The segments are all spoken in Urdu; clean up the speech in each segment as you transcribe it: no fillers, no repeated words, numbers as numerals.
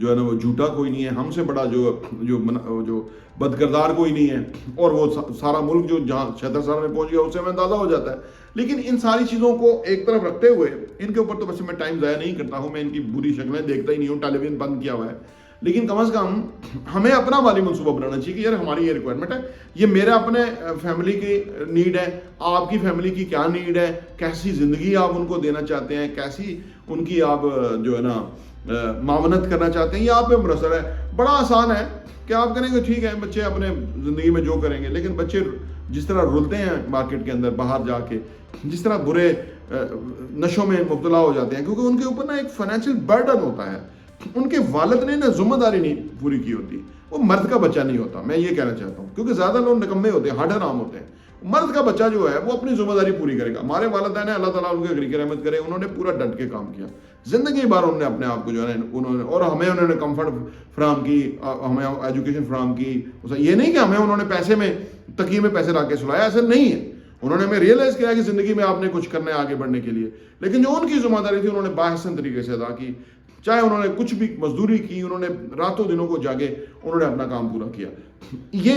جو ہے نا وہ جھوٹا کوئی نہیں ہے, ہم سے بڑا جو بدکردار کوئی نہیں ہے, اور وہ سارا ملک جو جہاں 76 سال میں پہنچ گیا اس سے ہمیں اندازہ ہو جاتا ہے. لیکن ان ساری چیزوں کو ایک طرف رکھتے ہوئے, ان کے اوپر تو بس میں ٹائم ضائع نہیں کرتا ہوں, میں ان کی بری شکلیں دیکھتا ہی نہیں ہوں, ٹیلی ویژن بند کیا ہوا ہے, لیکن کم از کم ہمیں اپنا مالی منصوبہ بنانا چاہیے کہ یار ہماری یہ ریکوائرمنٹ ہے, یہ میرا اپنے فیملی کی نیڈ ہے, آپ کی فیملی کی کیا نیڈ ہے, کیسی زندگی آپ ان کو دینا چاہتے ہیں, کیسی ان کی آپ جو ہے نا معاونت کرنا چاہتے ہیں, یہ آپ پہ منحصر ہے. بڑا آسان ہے کہ آپ کہیں گے ٹھیک ہے بچے اپنے زندگی میں جو کریں گے, لیکن بچے جس طرح رلتے ہیں مارکیٹ کے اندر باہر جا کے, جس طرح برے نشوں میں مبتلا ہو جاتے ہیں, کیونکہ ان کے اوپر نا ایک فائنینشیل برڈن ہوتا ہے, ان کے والد نے نا ذمہ داری نہیں پوری کی ہوتی, وہ مرد کا بچہ نہیں ہوتا, میں یہ کہنا چاہتا ہوں, کیونکہ زیادہ لوگ نکمے ہوتے ہیں, ہڈ حرام ہوتے ہیں. مرد کا بچہ جو ہے وہ اپنی ذمہ داری پوری کرے گا. ہمارے والدین نے اللہ تعالیٰ ان کے غریق رحمت کرے, انہوں نے پورا ڈٹ کے کام کیا زندگی بھر, انہوں نے اپنے آپ کو جو ہے انہوں نے, اور ہمیں انہوں نے کمفرٹ فراہم کی, ہمیں ایجوکیشن فراہم کی. یہ نہیں کہ ہمیں انہوں نے پیسے میں تکیے میں پیسے لا کے سلایا, ایسا نہیں ہے. انہوں نے ہمیں ریئلائز کیا کہ زندگی میں آپ نے کچھ کرنا ہے آگے بڑھنے کے لیے, لیکن جو ان کی ذمہ داری تھی انہوں نے باحسن طریقے سے ادا کی. چاہے انہوں نے کچھ بھی مزدوری کی, انہوں نے راتوں دنوں کو جاگے, انہوں نے اپنا کام پورا کیا. یہ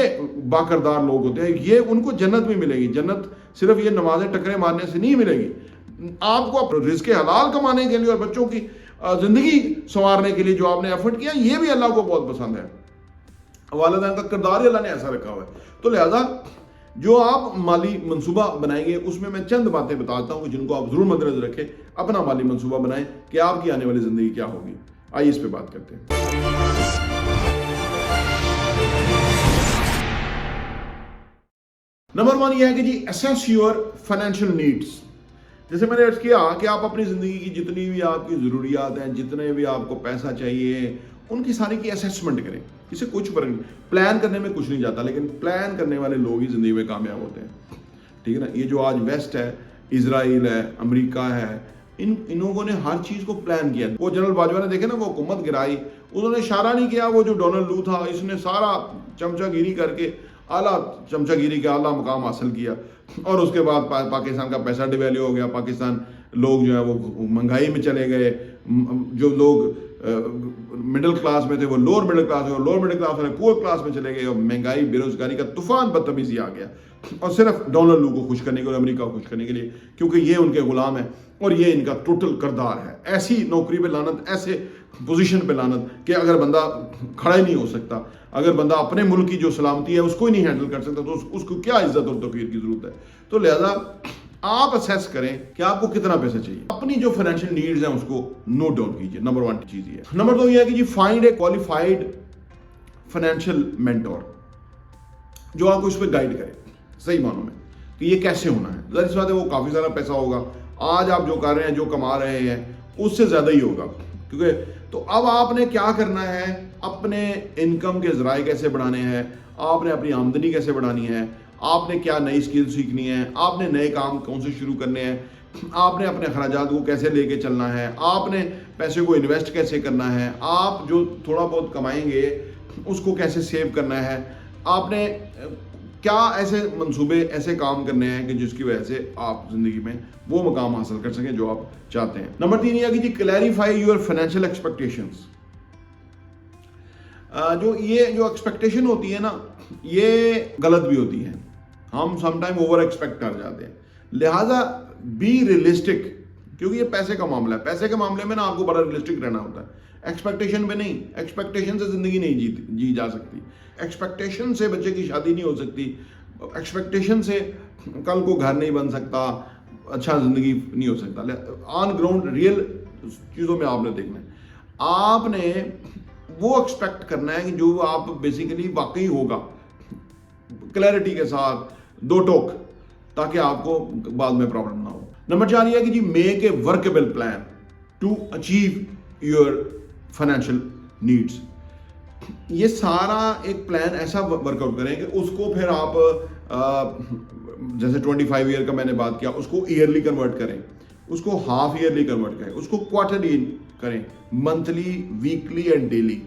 باکردار لوگ ہوتے ہیں, یہ ان کو جنت بھی ملے گی. جنت صرف یہ نمازیں ٹکرے مارنے سے نہیں ملے گی, آپ کو رزق حلال کمانے کے لیے اور بچوں کی زندگی سنوارنے کے لیے جو آپ نے ایفرٹ کیا, یہ بھی اللہ کو بہت پسند ہے. والدین کا کردار ہی اللہ نے ایسا رکھا ہوا ہے. تو لہذا جو آپ مالی منصوبہ بنائیں گے اس میں میں چند باتیں بتاتا ہوں جن کو آپ ضرور مد نظر رکھیں. اپنا مالی منصوبہ بنائیں کہ آپ کی آنے والی زندگی کیا ہوگی. آئیے اس پہ بات کرتے ہیں. نمبر 1 یہ ہے کہ جی اسیس یور فائنینشیل نیڈس. جیسے میں نے عرض کیا کہ آپ اپنی زندگی کی جتنی بھی آپ کی ضروریات ہیں, جتنے بھی آپ کو پیسہ چاہیے, ان کی ساری کی اسیسمنٹ کریں. اسے کچھ فرق نہیں, پلان کرنے میں کچھ نہیں جاتا, لیکن پلان کرنے والے لوگ ہی زندگی میں کامیاب ہوتے ہیں. ٹھیک ہے نا. یہ جو آج ویسٹ ہے, اسرائیل ہے, امریکہ ہے, ان لوگوں نے ہر چیز کو پلان کیا. وہ جنرل باجوہ نے دیکھے نا, وہ حکومت گرائی, انہوں نے اشارہ نہیں کیا. وہ جو ڈونلڈ لو تھا, اس نے سارا چمچہ گیری کر کے اعلیٰ چمچہ گیری کے اعلیٰ مقام حاصل کیا, اور اس کے بعد پاکستان کا پیسہ ڈیویلیو ہو گیا. پاکستان لوگ جو ہے وہ مہنگائی میں چلے گئے. جو لوگ مڈل کلاس میں تھے وہ لوور مڈل کلاس میں, لوور مڈل کلاس میں پور کلاس میں چلے گئے, اور مہنگائی بے روزگاری کا طوفان بدتمیزی آ گیا, اور صرف ڈونلڈ لو کو خوش کرنے کے لیے, امریکہ کو خوش کرنے کے لیے, کیونکہ یہ ان کے غلام ہیں اور یہ ان کا ٹوٹل کردار ہے. ایسی نوکری پہ لعنت, ایسے پوزیشن پہ لعنت کہ اگر بندہ کھڑا ہی نہیں ہو سکتا, اگر بندہ اپنے ملک کی جو سلامتی ہے اس کو ہی نہیں ہینڈل کر سکتا, تو اس کو کیا عزت اور توقیر کی ضرورت ہے. تو لہذا آپ اسیس کریں کہ آپ کو کتنا پیسہ چاہیے. اپنی جو فائنینشیل نیڈز ہیں اس کو نوٹ ڈاؤن کیجئے. نمبر 1 چیز یہ ہے. نمبر 2 یہ ہے کہ جی find a qualified financial mentor, جو آپ کو اس پہ گائیڈ کرے صحیح معنوں میں کہ یہ کیسے ہونا ہے. ظاہر سی بات ہے وہ کافی سارا پیسہ ہوگا, آج آپ جو کر رہے ہیں, جو کما رہے ہیں, اس سے زیادہ ہی ہوگا. کیونکہ تو اب آپ نے کیا کرنا ہے, اپنے انکم کے ذرائع کیسے بڑھانے ہیں, آپ نے اپنی آمدنی کیسے بڑھانی ہے, آپ نے کیا نئی اسکل سیکھنی ہے, آپ نے نئے کام کون سے شروع کرنے ہیں, آپ نے اپنے اخراجات کو کیسے لے کے چلنا ہے, آپ نے پیسے کو انویسٹ کیسے کرنا ہے, آپ جو تھوڑا بہت کمائیں گے اس کو کیسے سیو کرنا ہے, آپ نے کیا ایسے منصوبے, ایسے کام کرنے ہیں کہ جس کی وجہ سے آپ زندگی میں وہ مقام حاصل کر سکیں جو آپ چاہتے ہیں. نمبر 3 یہ ہے کہ جی کلیریفائی یور فائنینشیل ایکسپیکٹیشنز. جو ایکسپیکٹیشن ہوتی ہے نا, یہ غلط بھی ہوتی ہے. ہم سم ٹائم اوور ایکسپیکٹ کر جاتے ہیں. لہٰذا بی ریئلسٹک, کیونکہ یہ پیسے کا معاملہ ہے. پیسے کے معاملے میں نا آپ کو بڑا ریئلسٹک رہنا ہوتا ہے, ایکسپیکٹیشن پہ نہیں. ایکسپیکٹیشن سے زندگی نہیں جی جا سکتی. ایکسپیکٹیشن سے بچے کی شادی نہیں ہو سکتی. ایکسپیکٹیشن سے کل کو گھر نہیں بن سکتا, اچھا زندگی نہیں ہو سکتا. آن گراؤنڈ ریئل چیزوں میں آپ نے دیکھنا ہے. آپ نے وہ ایکسپیکٹ کرنا ہے کہ جو آپ بیسیکلی واقعی ہوگا, کلیئرٹی کے ساتھ, 2 ٹوک, تاکہ آپ کو بعد میں پرابلم نہ ہو. نمبر 4 یہ ہے کہ جی make a workable plan to achieve your financial needs. یہ سارا ایک پلان ایسا ورک آؤٹ کریں کہ اس کو پھر آپ جیسے 25 ایئر کا میں نے بات کیا, اس کو ایئرلی کنورٹ کریں, اس کو ہاف ایئرلی کنورٹ کریں, اس کو کوارٹرلی کریں, منتھلی, ویکلی اینڈ ڈیلی.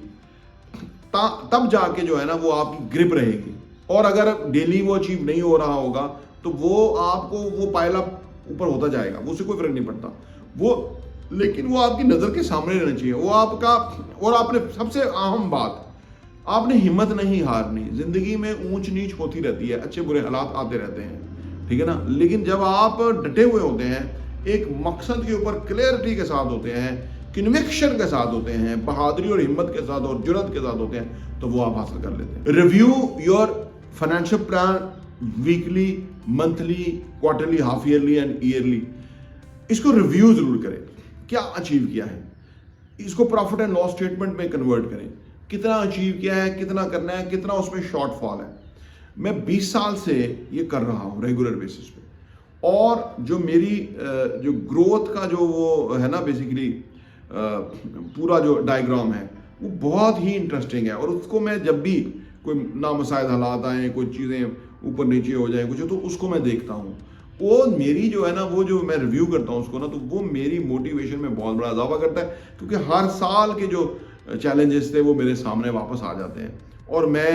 تب جا کے جو ہے نا وہ آپ کی گرپ رہے گی. اور اگر ڈیلی وہ اچیو نہیں ہو رہا ہوگا تو وہ آپ کو وہ پائل اپ اوپر ہوتا جائے گا, وہ سے کوئی فرق نہیں پڑتا. وہ لیکن وہ آپ کی نظر کے سامنے رہنا چاہیے، وہ آپ کا، اور آپ نے سب سے اہم بات، آپ نے ہمت نہیں ہارنی. زندگی میں اونچ نیچ ہوتی رہتی ہے، اچھے برے حالات آتے رہتے ہیں، ٹھیک ہے نا، لیکن جب آپ ڈٹے ہوئے ہوتے ہیں، ایک مقصد کے اوپر کلیئرٹی کے ساتھ ہوتے ہیں، کنوکشن کے ساتھ ہوتے ہیں، بہادری اور ہمت کے ساتھ اور جرات کے ساتھ ہوتے ہیں، تو وہ آپ حاصل کر لیتے ہیں. Review your financial plan weekly, monthly, quarterly, half yearly and yearly. اس کو ریویو ضرور کریں، کیا اچیو کیا ہے، اس کو پروفٹ اینڈ لاس اسٹیٹمنٹ میں کنورٹ کریں، کتنا اچیو کیا ہے، کتنا کرنا ہے، کتنا اس میں شارٹ فال ہے. میں 20 سال سے یہ کر رہا ہوں ریگولر بیسس پہ، اور جو میری جو گروتھ کا جو وہ ہے نا بیسیکلی پورا جو ڈائیگرام ہے وہ بہت ہی انٹرسٹنگ ہے، اور اس کو میں جب بھی کوئی نامساعد حالات آئیں، کوئی چیزیں اوپر نیچے ہو جائیں کچھ، تو اس کو میں دیکھتا ہوں. وہ میری جو ہے نا، وہ جو میں ریویو کرتا ہوں اس کو نا، تو وہ میری موٹیویشن میں بہت بڑا اضافہ کرتا ہے، کیونکہ ہر سال کے جو چیلنجز تھے وہ میرے سامنے واپس آ جاتے ہیں، اور میں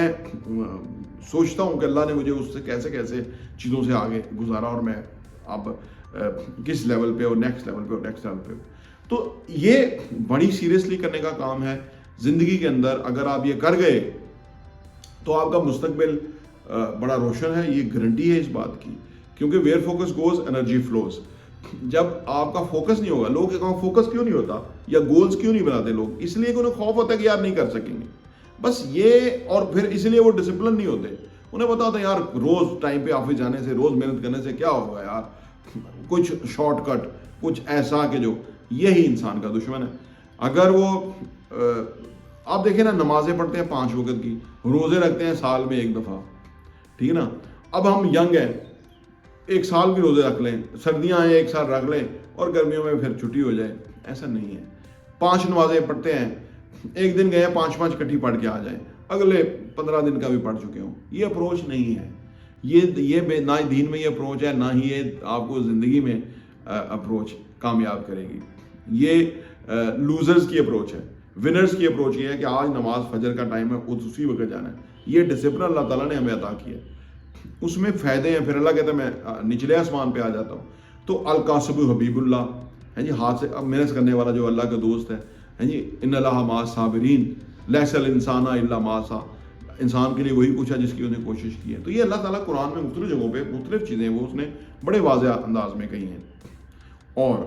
سوچتا ہوں کہ اللہ نے مجھے اس سے کیسے کیسے چیزوں سے آگے گزارا، اور میں اب کس لیول پہ اور نیکسٹ لیول پہ اور نیکسٹ لیول پہ. تو یہ بڑی سیریسلی کرنے کا کام ہے زندگی کے اندر. اگر آپ یہ کر گئے تو آپ کا مستقبل بڑا روشن ہے، یہ گارنٹی ہے اس بات کی، کیونکہ where focus goes energy flows. جب آپ کا فوکس نہیں ہوگا، لوگ کہاں فوکس کیوں نہیں ہوتا یا گولز کیوں نہیں بناتے لوگ؟ اس لیے کہ انہیں خوف ہوتا ہے کہ یار نہیں کر سکیں گے بس یہ، اور پھر اس لیے وہ ڈسپلن نہیں ہوتے. انہیں پتا ہوتا ہے یار روز ٹائم پہ آفس جانے سے، روز محنت کرنے سے کیا ہوگا یار، کچھ شارٹ کٹ، کچھ ایسا کہ جو یہی انسان کا دشمن ہے. اگر وہ آپ دیکھیں نا، نمازیں پڑھتے ہیں 5 وقت کی، روزے رکھتے ہیں سال میں 1 دفعہ، ٹھیک ہے نا. اب ہم ینگ ہیں، 1 سال بھی روزے رکھ لیں، سردیاں ہیں 1 سال رکھ لیں، اور گرمیوں میں پھر چھٹی ہو جائے. ایسا نہیں ہے. 5 نمازیں پڑھتے ہیں، ایک دن گئے 5 کٹھی پڑھ کے آ جائیں، اگلے 15 دن کا بھی پڑھ چکے ہوں. یہ اپروچ نہیں ہے. یہ نہ دین میں یہ اپروچ ہے، نہ ہی یہ آپ کو زندگی میں اپروچ کامیاب کرے گی. یہ لوزرز کی اپروچ ہے. ونرز کی اپروچ یہ ہے کہ آج نماز فجر کا ٹائم ہے، اسی وقت جانا ہے. یہ ڈسپلن اللہ تعالیٰ نے ہمیں عطا کیا ہے، اس میں فائدے ہیں. پھر اللہ کہتا ہے میں نچلے آسمان پہ آ جاتا ہوں. تو القاسب حبیب اللہ ہے جی، ہاتھ سے اب محنت کرنے والا جو اللہ کا دوست ہے جی. ان اللہ مع الصابرین لیس الانسان الا ما سعی. انسان کے لیے وہی کچھ ہے جس کی انہیں کوشش کی ہے. تو یہ اللہ تعالیٰ قرآن میں مختلف جگہوں پہ مختلف چیزیں وہ اس نے بڑے واضح انداز میں کہی ہیں، اور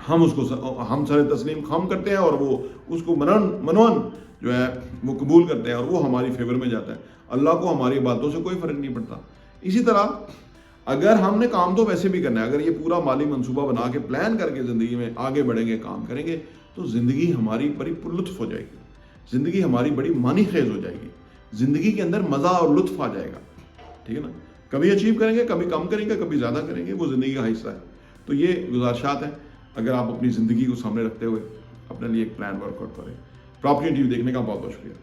ہم اس کو ہم سر تسلیم خم کرتے ہیں، اور وہ اس کو منون جو ہے وہ قبول کرتے ہیں، اور وہ ہماری فیور میں جاتا ہے. اللہ کو ہماری باتوں سے کوئی فرق نہیں پڑتا. اسی طرح اگر ہم نے کام تو ویسے بھی کرنا ہے، اگر یہ پورا مالی منصوبہ بنا کے پلان کر کے زندگی میں آگے بڑھیں گے، کام کریں گے، تو زندگی ہماری بڑی پرلطف ہو جائے گی، زندگی ہماری بڑی معنی خیز ہو جائے گی، زندگی کے اندر مزہ اور لطف آ جائے گا. ٹھیک ہے نا. کبھی اچیو کریں گے، کبھی کم کریں گے، کبھی زیادہ کریں گے، وہ زندگی کا حصہ ہے. تو یہ گزارشات ہیں، اگر آپ اپنی زندگی کو سامنے رکھتے ہوئے اپنے لیے ایک پلان ورک آؤٹ کریں. پراپرٹی ٹی وی دیکھنے کا بہت بہت شکریہ.